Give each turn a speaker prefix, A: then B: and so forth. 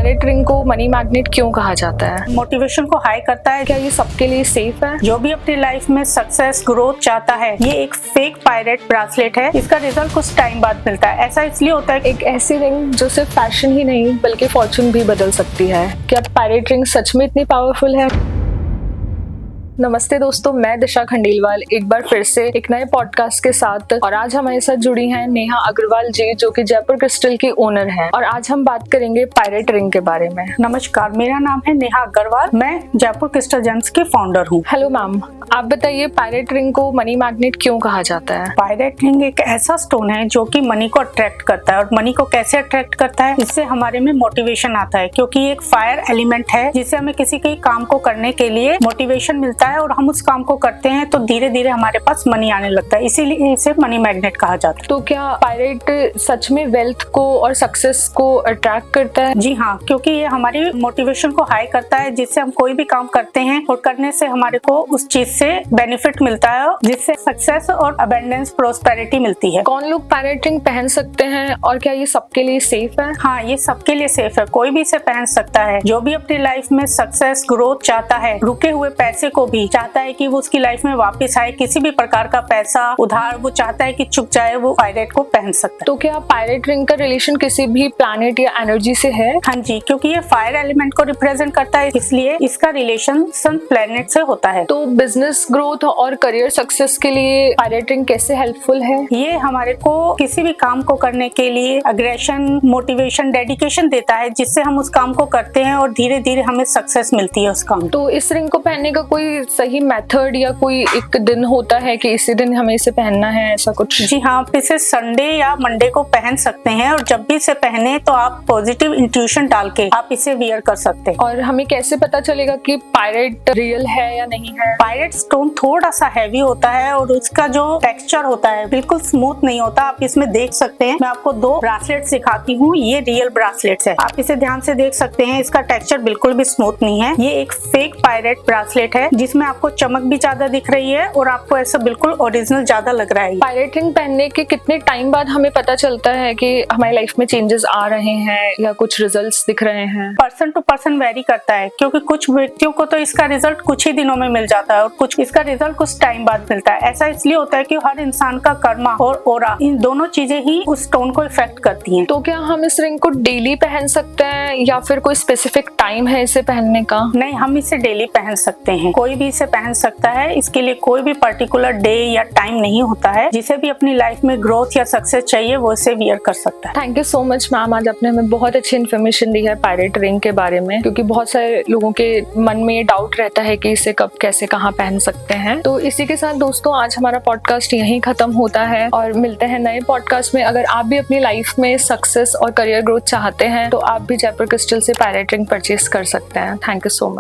A: Pirate ring को money magnet क्यों कहा जाता है?
B: मोटिवेशन को हाई करता है।
A: क्या ये सबके लिए सेफ है?
B: जो भी अपनी लाइफ में सक्सेस ग्रोथ चाहता है, ये एक फेक पायरेट ब्रासलेट है। इसका रिजल्ट कुछ टाइम बाद मिलता है। ऐसा इसलिए होता है
A: एक ऐसी रिंग जो सिर्फ फैशन ही नहीं बल्कि फॉर्चून भी बदल सकती है। क्या पायरेट रिंग सच में इतनी पावरफुल है? नमस्ते दोस्तों, मैं दिशा खंडेलवाल एक बार फिर से एक नए पॉडकास्ट के साथ, और आज हमारे साथ जुड़ी हैं नेहा अग्रवाल जी, जो कि जयपुर क्रिस्टल की ओनर हैं। और आज हम बात करेंगे पायरेट रिंग के बारे में।
B: नमस्कार, मेरा नाम है नेहा अग्रवाल। मैं जयपुर क्रिस्टल जेम्स की फाउंडर हूँ।
A: हेलो मैम, आप बताइए पायरेट रिंग को मनी मैग्नेट क्यों कहा जाता है?
B: पायरेट रिंग एक ऐसा स्टोन है जो कि मनी को अट्रैक्ट करता है। और मनी को कैसे अट्रैक्ट करता है? इससे हमारे में मोटिवेशन आता है, क्योंकि ये एक फायर एलिमेंट है जिससे हमें किसी के काम को करने के लिए मोटिवेशन मिलता है और हम उस काम को करते हैं तो धीरे धीरे हमारे पास मनी आने लगता है। इसीलिए इसे मनी मैग्नेट कहा जाता है।
A: तो क्या पायरेट सच में वेल्थ को और सक्सेस को अट्रैक्ट करता है?
B: जी हाँ, क्योंकि ये हमारी मोटिवेशन को हाई करता है, जिससे हम कोई भी काम करते हैं और करने से हमारे को उस चीज से बेनिफिट मिलता है, जिससे सक्सेस और अबेंडेंस प्रोस्पेरिटी मिलती है।
A: कौन लोग पायरेट रिंग पहन सकते हैं और क्या ये सबके लिए सेफ है?
B: हाँ, ये सबके लिए सेफ है। कोई भी इसे पहन सकता है। जो भी अपनी लाइफ में सक्सेस ग्रोथ चाहता है, रुके हुए पैसे को भी चाहता है कि वो उसकी लाइफ में वापस आए, किसी भी प्रकार का पैसा उधार वो चाहता है कि चुक जाए, वो पायरेट को पहन सकता है।
A: तो क्या पायरेट रिंग का रिलेशन किसी भी प्लैनेट या एनर्जी से है?
B: हाँ जी, क्योंकि ये फायर एलिमेंट को रिप्रेजेंट करता है, इसलिए इसका रिलेशन सन प्लैनेट से होता है।
A: तो बिजनेस ग्रोथ और करियर सक्सेस के लिए पायरेट रिंग कैसे हेल्पफुल है?
B: ये हमारे को किसी भी काम को करने के लिए अग्रेशन, मोटिवेशन, डेडिकेशन देता है, जिससे हम उस काम को करते हैं और धीरे धीरे हमें सक्सेस मिलती है उस काम।
A: तो इस रिंग को पहनने का कोई सही मेथड या कोई एक दिन होता है कि इसी दिन हमें इसे पहनना है, ऐसा कुछ?
B: जी हाँ, आप इसे संडे या मंडे को पहन सकते हैं, और जब भी इसे पहने तो आप पॉजिटिव इंट्यूशन डाल के आप इसे वियर कर सकते हैं।
A: और हमें कैसे पता चलेगा कि पायरेट रियल है या नहीं है?
B: पायरेट स्टोन थोड़ा सा हैवी होता है और उसका जो टेक्सचर होता है बिल्कुल स्मूथ नहीं होता। आप इसमें देख सकते हैं, मैं आपको 2 ब्रासलेट दिखाती हूँ। ये रियल ब्रासलेट्स है, आप इसे ध्यान से देख सकते हैं। इसका टेक्सचर बिल्कुल भी स्मूथ नहीं है। ये एक फेक पायरेट ब्रासलेट है, जिसमें आपको चमक भी ज्यादा दिख रही है और आपको ऐसा बिल्कुल ओरिजिनल ज्यादा लग रहा है।
A: पायरेट रिंग पहनने के कितने टाइम बाद हमें पता चलता है कि हमारी लाइफ में चेंजेस आ रहे हैं या कुछ रिजल्ट्स दिख रहे हैं?
B: पर्सन टू पर्सन वेरी करता है, क्योंकि कुछ व्यक्तियों को तो इसका रिजल्ट कुछ ही दिनों में मिल जाता है और कुछ इसका रिजल्ट कुछ टाइम बाद मिलता है। ऐसा इसलिए होता है कि हर इंसान का कर्मा और ओरा, इन दोनों चीजें ही उस स्टोन को इफेक्ट करती हैं।
A: तो क्या हम इस रिंग को डेली पहन सकते हैं या फिर कोई स्पेसिफिक टाइम है इसे पहनने का?
B: नहीं, हम इसे डेली पहन सकते हैं। कोई भी इसे पहन सकता है। इसके लिए कोई भी पर्टिकुलर डे या टाइम नहीं होता है। जिसे भी अपनी लाइफ में ग्रोथ या सक्सेस चाहिए वो इसे वियर कर सकता है।
A: Thank you so much ma'am, आज आपने हमें बहुत अच्छी इन्फॉर्मेशन दी है पायरेट रिंग के बारे में, क्योंकि बहुत सारे लोगों के मन में डाउट रहता है कि इसे कब कैसे कहाँ पहन सकते हैं। तो इसी के साथ दोस्तों आज हमारा पॉडकास्ट यहीं खत्म होता है और मिलते हैं नए पॉडकास्ट में। अगर आप भी अपनी लाइफ में सक्सेस और करियर ग्रोथ चाहते हैं तो आप भी जयपुर क्रिस्टल से पायरेट रिंग परचेज कर सकते हैं। Thank you so much.